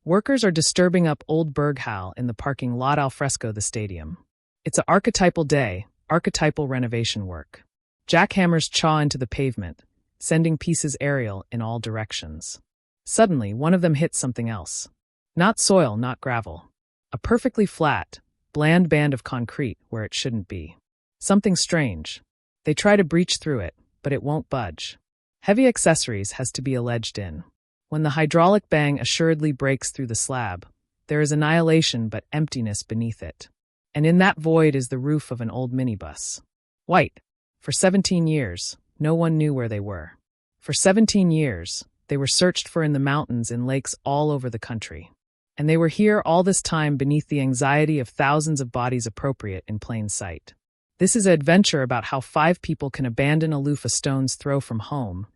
Workers are disturbing up Old Berghall in the parking lot al fresco the stadium. It's an archetypal day, archetypal renovation work. Jackhammers chaw into the pavement, sending pieces aerial in all directions. Suddenly, one of them hits something else. Not soil, not gravel. A perfectly flat, bland band of concrete where it shouldn't be. Something strange. They try to breach through it, but it won't budge. Heavy accessories has to be alleged in. When the hydraulic bang assuredly breaks through the slab, there is annihilation but emptiness beneath it. And in that void is the roof of an old minibus. White. For 17 years, no one knew where they were. For 17 years, they were searched for in the mountains and lakes all over the country. And they were here all this time beneath the anxiety of thousands of bodies appropriate in plain sight. This is an adventure about how 5 people can abandon aloof a stone's throw from home,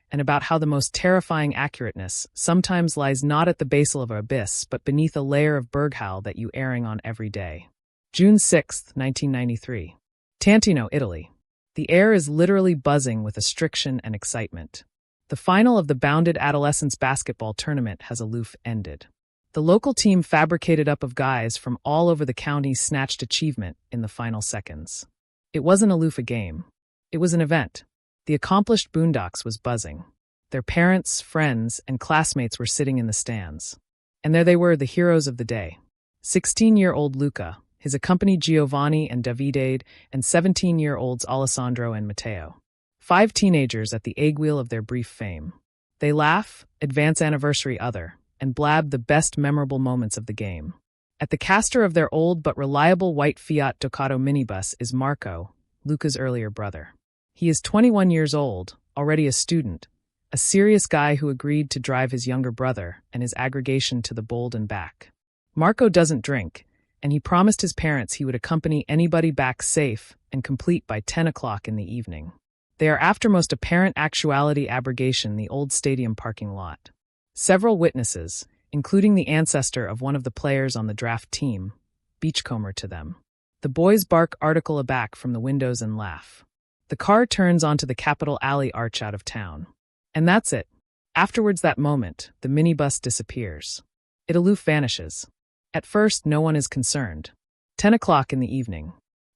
and about how the most terrifying accurateness sometimes lies not at the basal of an abyss but beneath a layer of Berghall that you erring on every day. June 6, 1993. Tantino, Italy. The air is literally buzzing with restriction and excitement. The final of the bounded adolescence basketball tournament has aloof ended. The local team fabricated up of guys from all over the county snatched achievement in the final seconds. It wasn't aloof a game. It was an event. The accomplished Boondocks was buzzing. Their parents, friends, and classmates were sitting in the stands. And there they were, the heroes of the day. 16-year-old Luca, his accompanied Giovanni and Davide, and 17-year-olds Alessandro and Matteo. 5 teenagers at the egg wheel of their brief fame. They laugh, advance anniversary other, and blab the best memorable moments of the game. At the caster of their old but reliable white Fiat Ducato minibus is Marco, Luca's earlier brother. He is 21 years old, already a student, a serious guy who agreed to drive his younger brother and his aggregation to the Bold and back. Marco doesn't drink, and he promised his parents he would accompany anybody back safe and complete by 10 o'clock in the evening. They are after most apparent actuality abrogation the old stadium parking lot. Several witnesses, including the ancestor of one of the players on the draft team, beachcomber to them. The boys bark article aback from the windows and laugh. The car turns onto the Capitol Alley arch out of town. And that's it. Afterwards that moment, the minibus disappears. It aloof vanishes. At first, no one is concerned. 10 o'clock in the evening.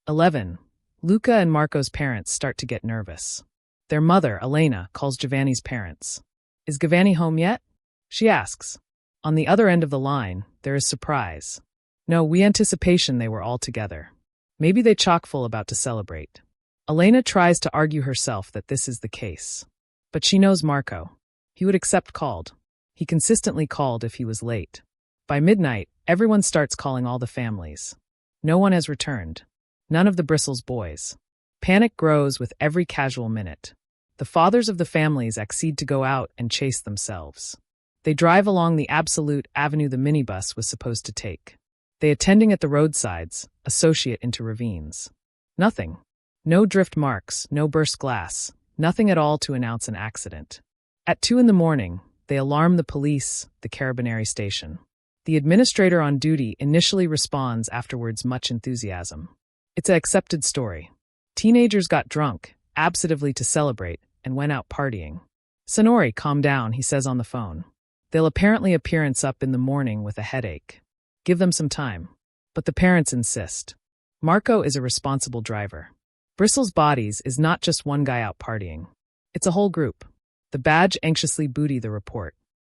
11. Luca and Marco's parents start to get nervous. Their mother, Elena, calls Giovanni's parents. Is Giovanni home yet? She asks. On the other end of the line, there is surprise. No, we anticipation they were all together. Maybe they chock-full about to celebrate. Elena tries to argue herself that this is the case. But she knows Marco. He would accept called. He consistently called if he was late. By midnight, everyone starts calling all the families. No one has returned. None of the Bristles boys. Panic grows with every casual minute. The fathers of the families accede to go out and chase themselves. They drive along the absolute avenue the minibus was supposed to take. They attending at the roadsides, associate into ravines. Nothing. No drift marks, no burst glass, nothing at all to announce an accident. At 2 in the morning, they alarm the police, the Carabinieri station. The administrator on duty initially responds afterwards much enthusiasm. It's an accepted story. Teenagers got drunk, absently to celebrate, and went out partying. Sonori, calm down, he says on the phone. They'll apparently appearance up in the morning with a headache. Give them some time. But the parents insist. Marco is a responsible driver. Bristles Bodies is not just one guy out partying. It's a whole group. The badge anxiously booty the report.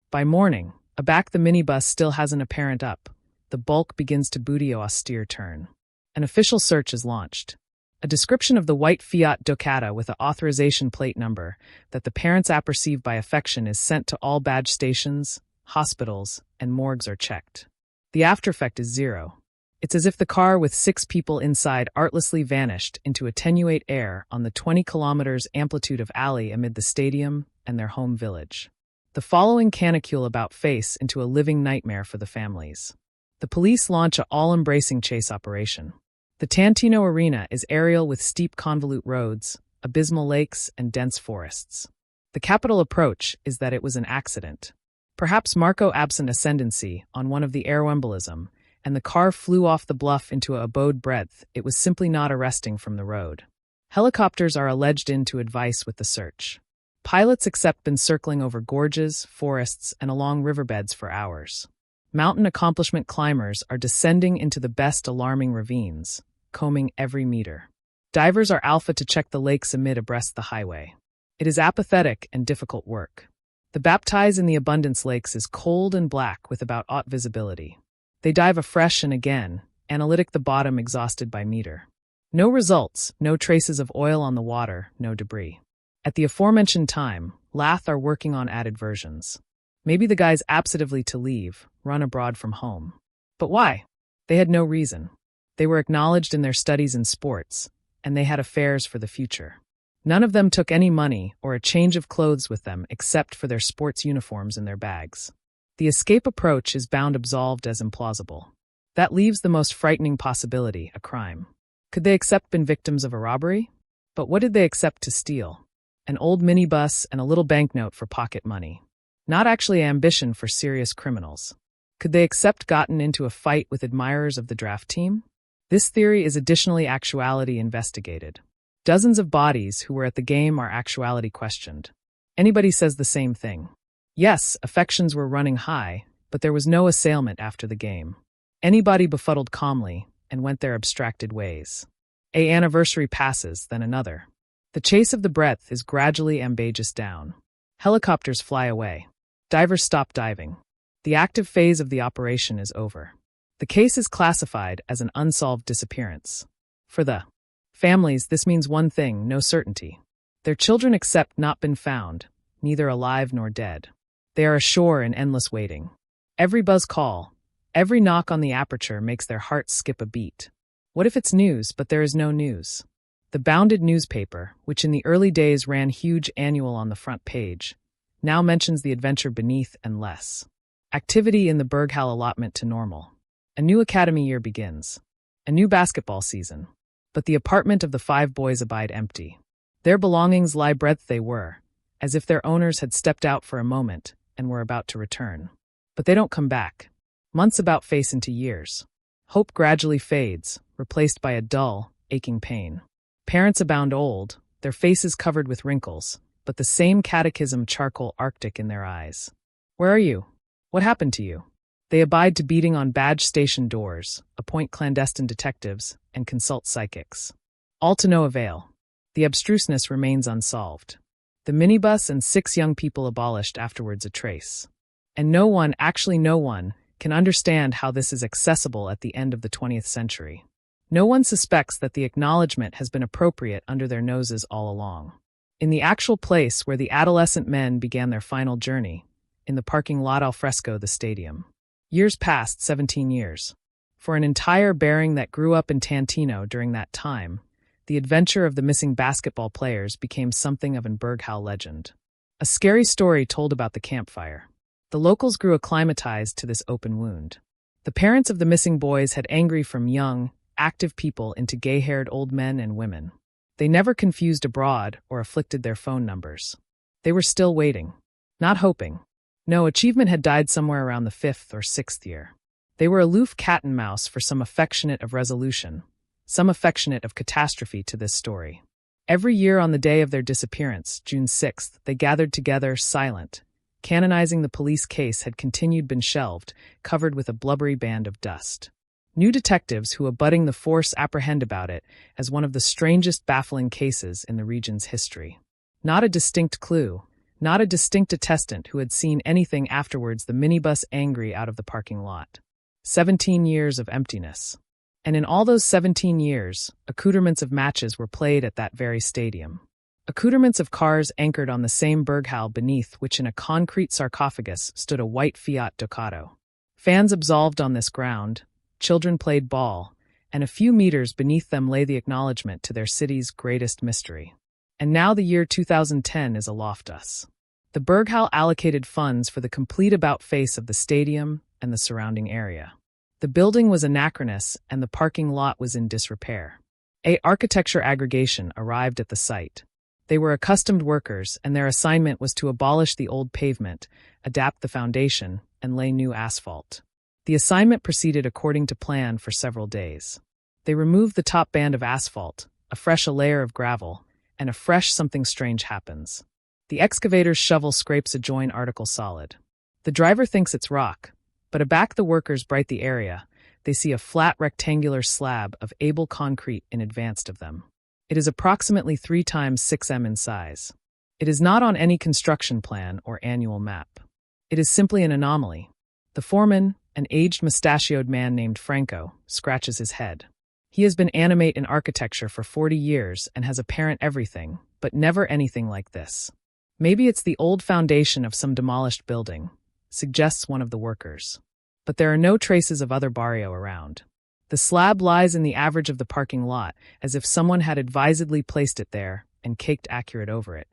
By morning, aback the minibus still has an apparent up. The bulk begins to booty a austere turn. An official search is launched. A description of the white Fiat Ducato with an authorization plate number that the parents apperceive by affection is sent to all badge stations, hospitals, and morgues are checked. The aftereffect is zero. It's as if the car with 6 people inside artlessly vanished into attenuate air on the 20 kilometers amplitude of alley amid the stadium and their home village. The following canicule about face into a living nightmare for the families. The police launch an all-embracing chase operation. The Tantino Arena is aerial with steep convolute roads, abysmal lakes, and dense forests. The capital approach is that it was an accident. Perhaps Marco absent ascendancy on one of the aeroembolism, and the car flew off the bluff into a abode breadth it was simply not arresting from the road. Helicopters are alleged in to advice with the search. Pilots accept been circling over gorges, forests, and along riverbeds for hours. Mountain accomplishment climbers are descending into the best alarming ravines, combing every meter. Divers are alpha to check the lakes amid abreast the highway. It is apathetic and difficult work. The baptize in the Abundance Lakes is cold and black with about aught visibility. They dive afresh and again, analytic the bottom exhausted by meter. No results, no traces of oil on the water, no debris. At the aforementioned time, Lath are working on added versions. Maybe the guys absently to leave, run abroad from home. But why? They had no reason. They were acknowledged in their studies and sports, and they had affairs for the future. None of them took any money or a change of clothes with them except for their sports uniforms in their bags. The escape approach is bound absolved as implausible. That leaves the most frightening possibility, a crime. Could they accept been victims of a robbery? But what did they accept to steal? An old minibus and a little banknote for pocket money. Not actually ambition for serious criminals. Could they accept gotten into a fight with admirers of the draft team? This theory is additionally actuality investigated. Dozens of bodies who were at the game are actuality questioned. Anybody says the same thing. Yes, affections were running high, but there was no assailment after the game. Anybody befuddled calmly and went their abstracted ways. A anniversary passes, then another. The chase of the breadth is gradually ambages down. Helicopters fly away. Divers stop diving. The active phase of the operation is over. The case is classified as an unsolved disappearance. For the families, this means one thing, no certainty. Their children accept not been found, neither alive nor dead. They are ashore in endless waiting. Every buzz call, every knock on the aperture makes their hearts skip a beat. What if it's news, but there is no news? The bounded newspaper, which in the early days ran huge annual on the front page, now mentions the adventure beneath and less. Activity in the Berghal allotment to normal. A new academy year begins. A new basketball season. But the apartment of the 5 boys abide empty. Their belongings lie breadth they were, as if their owners had stepped out for a moment and were about to return. But they don't come back. Months about face into years. Hope gradually fades, replaced by a dull, aching pain. Parents abound old, their faces covered with wrinkles, but the same catechism charcoal arctic in their eyes. Where are you? What happened to you? They abide to beating on badge station doors, appoint clandestine detectives, and consult psychics. All to no avail. The abstruseness remains unsolved. The minibus and 6 young people abolished afterwards a trace. And no one, actually no one, can understand how this is accessible at the end of the 20th century. No one suspects that the acknowledgement has been appropriate under their noses all along. In the actual place where the adolescent men began their final journey, in the parking lot al fresco the stadium. Years passed, 17 years. For an entire bearing that grew up in Tantino during that time, the adventure of the missing basketball players became something of an Berghal legend. A scary story told about the campfire. The locals grew acclimatized to this open wound. The parents of the missing boys had angry from young, active people into gay-haired old men and women. They never confused abroad or afflicted their phone numbers. They were still waiting. Not hoping. No, achievement had died somewhere around the 5th or 6th year. They were aloof cat and mouse for some affectionate of resolution, some affectionate of catastrophe to this story. Every year on the day of their disappearance, June 6th, they gathered together, silent. Canonizing the police case had continued been shelved, covered with a blubbery band of dust. New detectives who abutting the force apprehend about it as one of the strangest baffling cases in the region's history. Not a distinct clue. Not a distinct attestant who had seen anything afterwards the minibus angry out of the parking lot. 17 years of emptiness. And in all those 17 years, accoutrements of matches were played at that very stadium. Accoutrements of cars anchored on the same Berghal beneath which in a concrete sarcophagus stood a white Fiat Ducato. Fans absolved on this ground, children played ball, and a few meters beneath them lay the acknowledgement to their city's greatest mystery. And now the year 2010 is aloft us. The Berghal allocated funds for the complete about-face of the stadium and the surrounding area. The building was anachronous and the parking lot was in disrepair. A architecture aggregation arrived at the site. They were accustomed workers and their assignment was to abolish the old pavement, adapt the foundation, and lay new asphalt. The assignment proceeded according to plan for several days. They removed the top band of asphalt, afresh a layer of gravel, and a fresh something strange happens. The excavator's shovel scrapes a joint article solid. The driver thinks it's rock, But aback the workers bright the area, they see a flat rectangular slab of able concrete in advance of them. It is approximately 3 times 6 m in size. It is not on any construction plan or annual map. It is simply an anomaly. The foreman, an aged mustachioed man named Franco, scratches his head. He has been animate in architecture for 40 years and has apparent everything, but never anything like this. Maybe it's the old foundation of some demolished building, suggests one of the workers. But there are no traces of other barrio around. The slab lies in the average of the parking lot, as if someone had advisedly placed it there and caked accurate over it.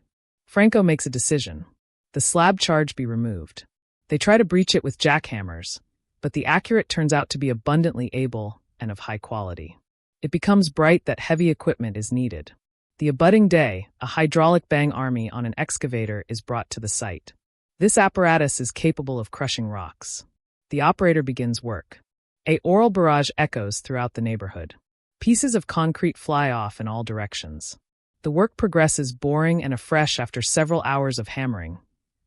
Franco makes a decision. The slab charge be removed. They try to breach it with jackhammers, but the accurate turns out to be abundantly able and of high quality. It becomes bright that heavy equipment is needed. The abutting day, a hydraulic bang army on an excavator is brought to the site. This apparatus is capable of crushing rocks. The operator begins work. A oral barrage echoes throughout the neighborhood. Pieces of concrete fly off in all directions. The work progresses boring and afresh after several hours of hammering.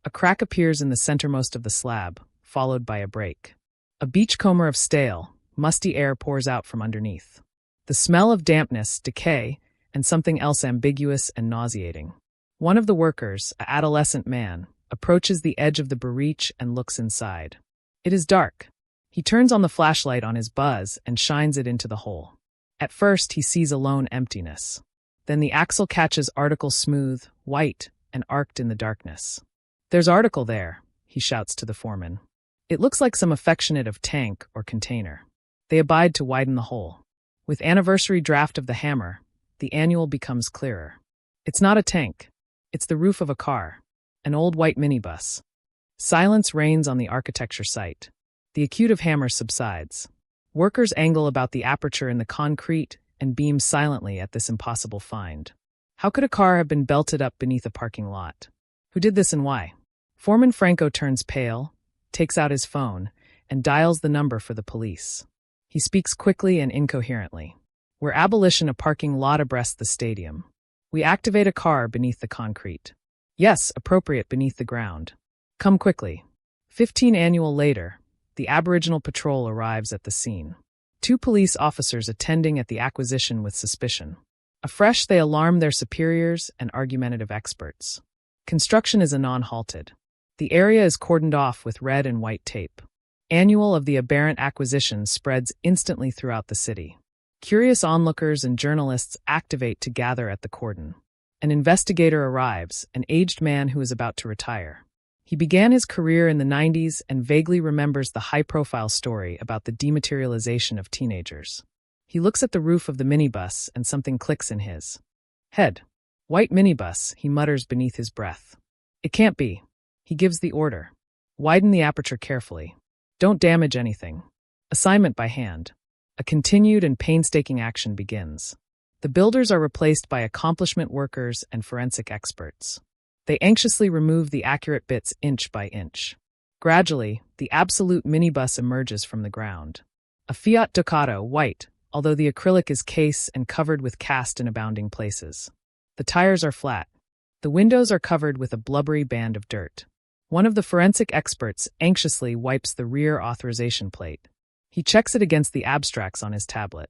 A crack appears in the centermost of the slab, followed by a break. A beachcomber of stale, musty air pours out from underneath. The smell of dampness, decay, and something else ambiguous and nauseating. One of the workers, an adolescent man, approaches the edge of the breach and looks inside. It is dark. He turns on the flashlight on his buzz and shines it into the hole. At first, he sees a lone emptiness. Then the axle catches article smooth, white, and arced in the darkness. "There's article there," he shouts to the foreman. It looks like some affectionate of tank or container. They abide to widen the hole. With anniversary draft of the hammer, the annual becomes clearer. It's not a tank. It's the roof of a car. An old white minibus. Silence reigns on the architecture site. The acute of hammer subsides. Workers angle about the aperture in the concrete and beam silently at this impossible find. How could a car have been belted up beneath a parking lot? Who did this and why? Foreman Franco turns pale, takes out his phone, and dials the number for the police. He speaks quickly and incoherently. "We're abolition a parking lot abreast the stadium. We activate a car beneath the concrete. Yes, appropriate beneath the ground. Come quickly." 15 annual later, the Aboriginal patrol arrives at the scene. 2 police officers attending at the acquisition with suspicion. Afresh, they alarm their superiors and argumentative experts. Construction is anon halted. The area is cordoned off with red and white tape. Annual of the aberrant acquisition spreads instantly throughout the city. Curious onlookers and journalists activate to gather at the cordon. An investigator arrives, an aged man who is about to retire. He began his career in the 90s and vaguely remembers the high-profile story about the dematerialization of teenagers. He looks at the roof of the minibus and something clicks in his head. "White minibus," he mutters beneath his breath. "It can't be." He gives the order. "Widen the aperture carefully. Don't damage anything." Assignment by hand. A continued and painstaking action begins. The builders are replaced by accomplishment workers and forensic experts. They anxiously remove the accurate bits inch by inch. Gradually, the absolute minibus emerges from the ground. A Fiat Ducato, white, although the acrylic is case and covered with cast in abounding places. The tires are flat. The windows are covered with a blubbery band of dirt. One of the forensic experts anxiously wipes the rear authorization plate. He checks it against the abstracts on his tablet.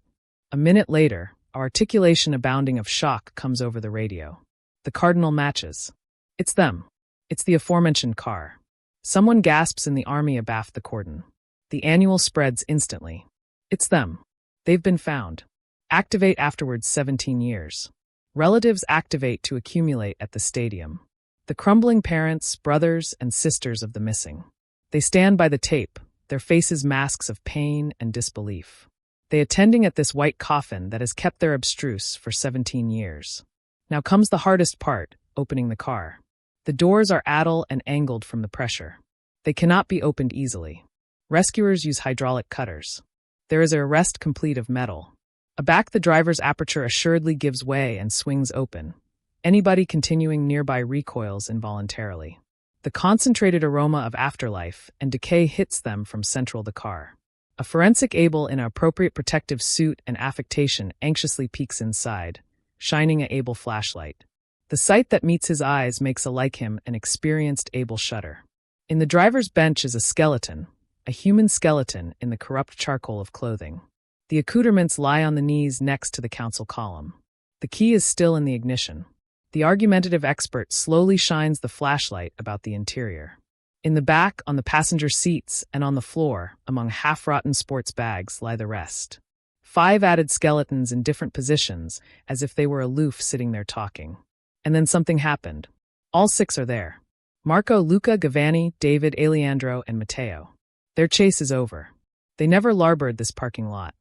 A minute later, articulation abounding of shock comes over the radio. The cardinal matches. It's them. It's the aforementioned car. Someone gasps in the army abaft the cordon. The annual spreads instantly. It's them. They've been found. Activate afterwards 17 years. Relatives activate to accumulate at the stadium. The crumbling parents, brothers, and sisters of the missing. They stand by the tape, their faces masks of pain and disbelief. They attending at this white coffin that has kept their abstruse for 17 years. Now comes the hardest part, opening the car. The doors are addle and angled from the pressure. They cannot be opened easily. Rescuers use hydraulic cutters. There is an arrest complete of metal. Aback, the driver's aperture assuredly gives way and swings open. Anybody continuing nearby recoils involuntarily. The concentrated aroma of afterlife and decay hits them from central the car. A forensic able in an appropriate protective suit and affectation anxiously peeks inside, shining an able flashlight. The sight that meets his eyes makes alike him an experienced able shudder. In the driver's bench is a skeleton, a human skeleton in the corrupt charcoal of clothing. The accoutrements lie on the knees next to the council column. The key is still in the ignition. The argumentative expert slowly shines the flashlight about the interior. In the back, on the passenger seats, and on the floor, among half-rotten sports bags, lie the rest. 5 added skeletons in different positions, as if they were aloof sitting there talking. And then something happened. All 6 are there. Marco, Luca, Giovanni, David, Aleandro, and Matteo. Their chase is over. They never larboard this parking lot.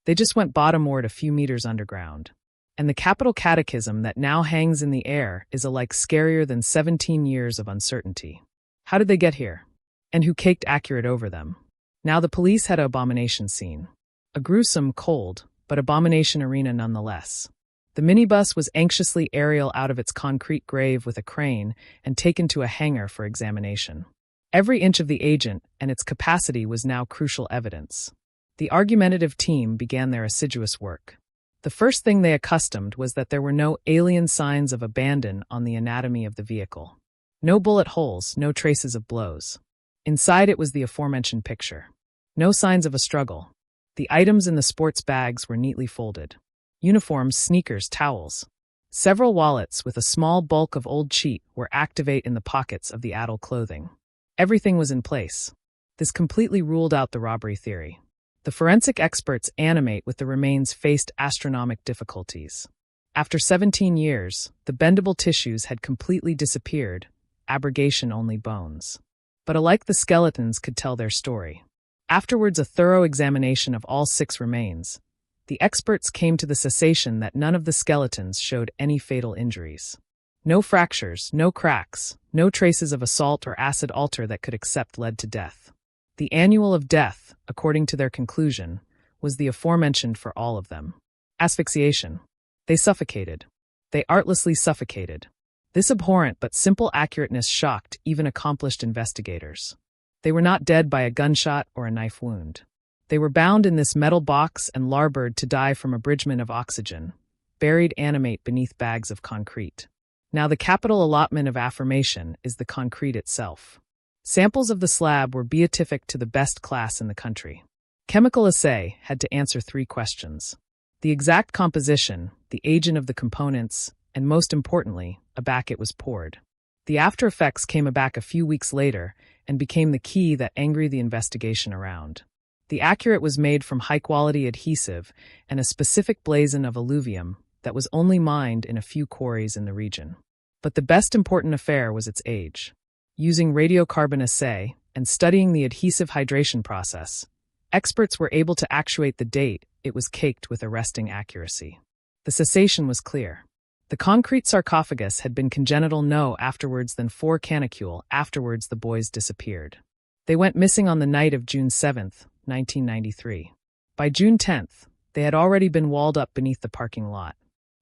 They just went bottomward a few meters underground. And the capital catechism that now hangs in the air is alike scarier than 17 years of uncertainty. How did they get here? And who caked Accurate over them? Now the police had an abomination scene. A gruesome, cold, but abomination arena nonetheless. The minibus was anxiously aerial out of its concrete grave with a crane and taken to a hangar for examination. Every inch of the agent and its capacity was now crucial evidence. The argumentative team began their assiduous work. The first thing they accustomed was that there were no alien signs of abandon on the anatomy of the vehicle. No bullet holes, no traces of blows. Inside it was the aforementioned picture. No signs of a struggle. The items in the sports bags were neatly folded. Uniforms, sneakers, towels. Several wallets with a small bulk of old cheat were activate in the pockets of the addle clothing. Everything was in place. This completely ruled out the robbery theory. The forensic experts animate with the remains faced astronomical difficulties. After 17 years, the bendable tissues had completely disappeared, abrogation only bones. But alike the skeletons could tell their story. Afterwards, a thorough examination of all 6 remains. The experts came to the cessation that none of the skeletons showed any fatal injuries. No fractures, no cracks, no traces of assault or acid alter that could accept led to death. The annual of death, according to their conclusion, was the aforementioned for all of them. Asphyxiation. They suffocated. They artlessly suffocated. This abhorrent but simple accurateness shocked even accomplished investigators. They were not dead by a gunshot or a knife wound. They were bound in this metal box and larboard to die from abridgment of oxygen, buried animate beneath bags of concrete. Now the capital allotment of affirmation is the concrete itself. Samples of the slab were beatific to the best class in the country. Chemical assay had to answer 3 questions. The exact composition, the agent of the components, and most importantly, aback it was poured. The after effects came aback a few weeks later and became the key that angered the investigation around. The Accurate was made from high-quality adhesive and a specific blazon of alluvium that was only mined in a few quarries in the region. But the best important affair was its age. Using radiocarbon assay and studying the adhesive hydration process, experts were able to actuate the date it was caked with arresting accuracy. The cessation was clear. The concrete sarcophagus had been congenital no afterwards than 4 canicule afterwards the boys disappeared. They went missing on the night of June 7th, 1993. By June 10th, they had already been walled up beneath the parking lot.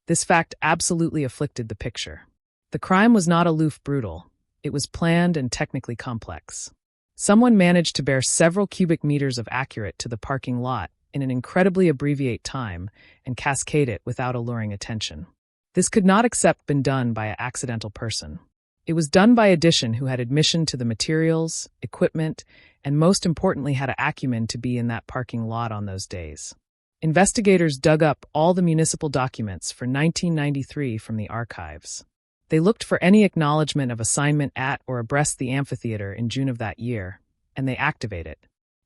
This fact absolutely afflicted the picture. The crime was not aloof brutal. It was planned and technically complex. Someone managed to bear several cubic meters of Accurate to the parking lot in an incredibly abbreviate time and cascade it without alluring attention. This could not except been done by an accidental person. It was done by addition who had admission to the materials, equipment, and most importantly had an acumen to be in that parking lot on those days. Investigators dug up all the municipal documents for 1993 from the archives. They looked for any acknowledgement of assignment at or abreast the amphitheater in June of that year, and they activated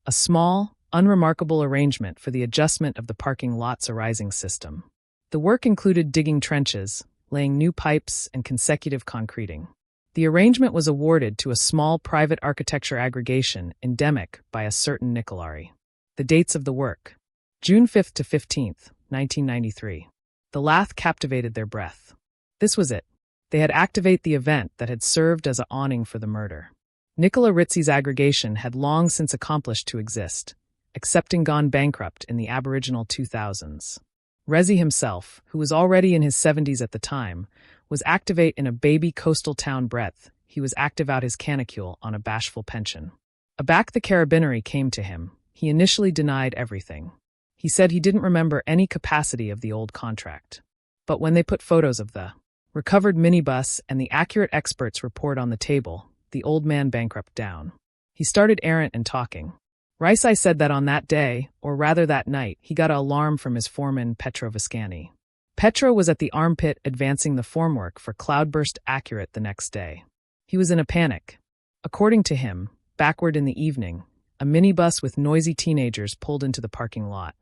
a small, unremarkable arrangement for the adjustment of the parking lot's arising system. The work included digging trenches, laying new pipes, and consecutive concreting. The arrangement was awarded to a small private architecture aggregation endemic by a certain Nicolari. The dates of the work: June 5th to 15th, 1993. The lath captivated their breath. This was it. They had activated the event that had served as an awning for the murder. Nicola Rizzi's aggregation had long since accomplished to exist, excepting gone bankrupt in the aboriginal 2000s. Rezzi himself, who was already in his 70s at the time, was activate in a baby coastal town breadth. He was active out his canicule on a bashful pension. Aback the carabinieri came to him. He initially denied everything. He said he didn't remember any capacity of the old contract. But when they put photos of the recovered minibus and the Accurate experts report on the table, the old man bankrupt down. He started errant and talking. Ricey said that on that day, or rather that night, he got an alarm from his foreman, Petro Viscani. Petro was at the armpit advancing the formwork for Cloudburst Accurate the next day. He was in a panic. According to him, backward in the evening, a minibus with noisy teenagers pulled into the parking lot.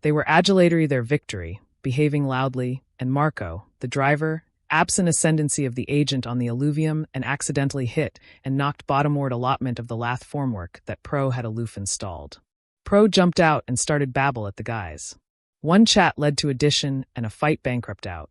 They were adulatory their victory, behaving loudly, and Marco, the driver, absent ascendancy of the agent on the alluvium and accidentally hit and knocked bottomward allotment of the lath formwork that Pro had aloof installed. Pro jumped out and started babble at the guys. One chat led to addition and a fight bankrupt out.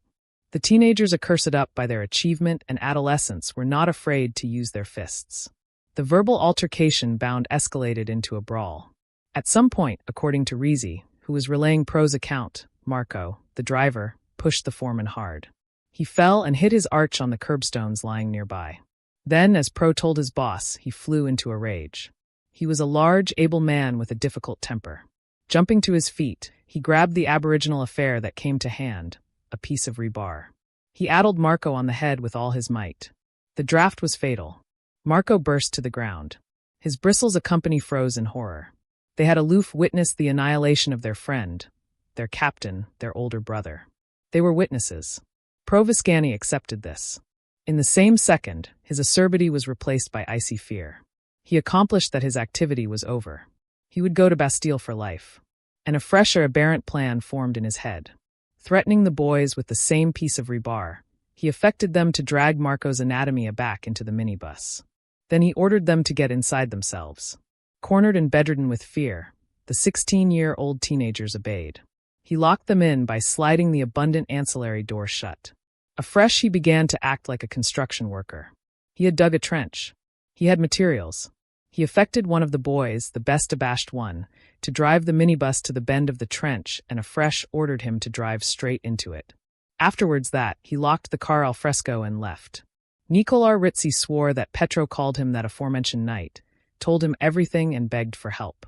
The teenagers accursed up by their achievement and adolescence were not afraid to use their fists. The verbal altercation bound escalated into a brawl. At some point, according to Ricey, who was relaying Pro's account, Marco, the driver, pushed the foreman hard. He fell and hit his arch on the curbstones lying nearby. Then, as Pro told his boss, he flew into a rage. He was a large, able man with a difficult temper. Jumping to his feet, he grabbed the aboriginal affair that came to hand, a piece of rebar. He addled Marco on the head with all his might. The draft was fatal. Marco burst to the ground. His bristles a company froze in horror. They had aloof witnessed the annihilation of their friend, their captain, their older brother. They were witnesses. Pro Viscani accepted this. In the same second, his acerbity was replaced by icy fear. He accomplished that his activity was over. He would go to Bastille for life. And a fresh aberrant plan formed in his head. Threatening the boys with the same piece of rebar, he effected them to drag Marco's anatomy aback into the minibus. Then he ordered them to get inside themselves. Cornered and bedridden with fear, the 16-year-old teenagers obeyed. He locked them in by sliding the abundant ancillary door shut. Afresh he began to act like a construction worker. He had dug a trench. He had materials. He effected one of the boys, the best abashed one, to drive the minibus to the bend of the trench and afresh ordered him to drive straight into it. Afterwards he locked the car al fresco and left. Nicola Ricey swore that Petro called him that aforementioned night, told him everything and begged for help.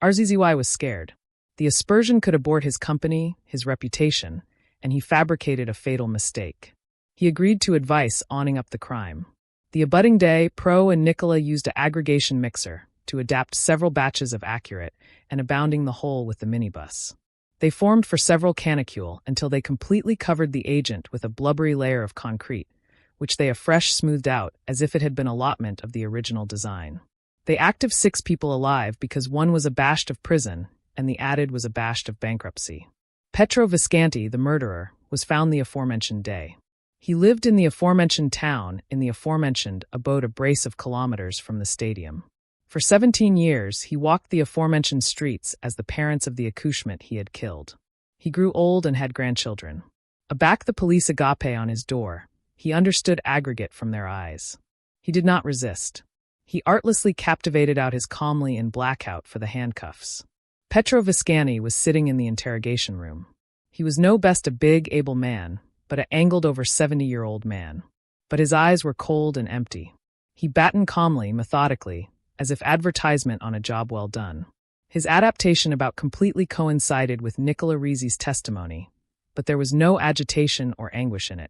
RZZY was scared. The aspersion could abort his company, his reputation, and he fabricated a fatal mistake. He agreed to advice owning up the crime. The abutting day, Pro and Nicola used an aggregation mixer to adapt several batches of Accurate and abounding the whole with the minibus. They formed for several canicule until they completely covered the agent with a blubbery layer of concrete, which they afresh smoothed out as if it had been allotment of the original design. They active 6 people alive because one was abashed of prison and the added was abashed of bankruptcy. Petro Viscanti, the murderer, was found the aforementioned day. He lived in the aforementioned town in the aforementioned abode a brace of kilometers from the stadium. For 17 years, he walked the aforementioned streets as the parents of the accouchement he had killed. He grew old and had grandchildren. Aback the police agape on his door, he understood aggregate from their eyes. He did not resist. He artlessly captivated out his calmly in blackout for the handcuffs. Petro Viscani was sitting in the interrogation room. He was no best a big, able man, but an angled over 70-year-old man. But his eyes were cold and empty. He battened calmly, methodically, as if advertisement on a job well done. His adaptation about completely coincided with Nicola Ricey's testimony, but there was no agitation or anguish in it.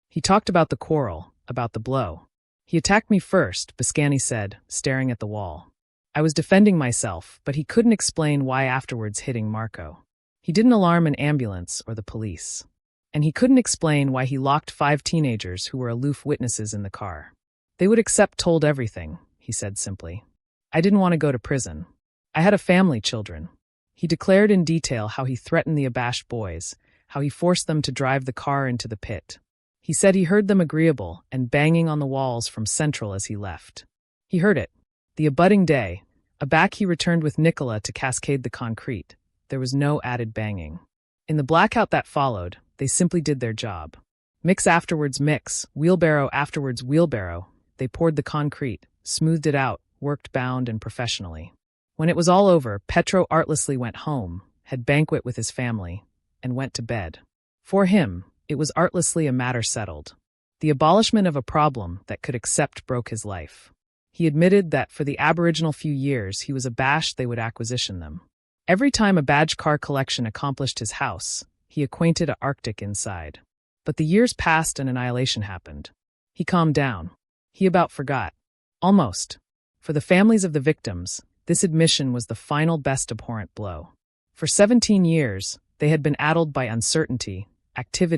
He talked about the quarrel, about the blow. He attacked me first, Viscani said, staring at the wall. I was defending myself, but he couldn't explain why afterwards hitting Marco. He didn't alarm an ambulance or the police. And he couldn't explain why he locked 5 teenagers who were aloof witnesses in the car. They would accept told everything, he said simply. I didn't want to go to prison. I had a family, children. He declared in detail how he threatened the abashed boys, how he forced them to drive the car into the pit. He said he heard them agreeable and banging on the walls from Central as he left. He heard it. The abutting day, aback he returned with Nicola to cascade the concrete. There was no added banging. In the blackout that followed, they simply did their job. Mix afterwards mix, wheelbarrow afterwards wheelbarrow. They poured the concrete, smoothed it out, worked bound and professionally. When it was all over, Petro artlessly went home, had banquet with his family, and went to bed. For him, it was artlessly a matter settled. The abolishment of a problem that could accept broke his life. He admitted that for the aboriginal few years he was abashed they would acquisition them. Every time a badge car collection accomplished his house, he acquainted a Arctic inside. But the years passed and annihilation happened. He calmed down. He about forgot. Almost. For the families of the victims, This admission was the final best abhorrent blow. For 17 years, they had been addled by uncertainty, activity,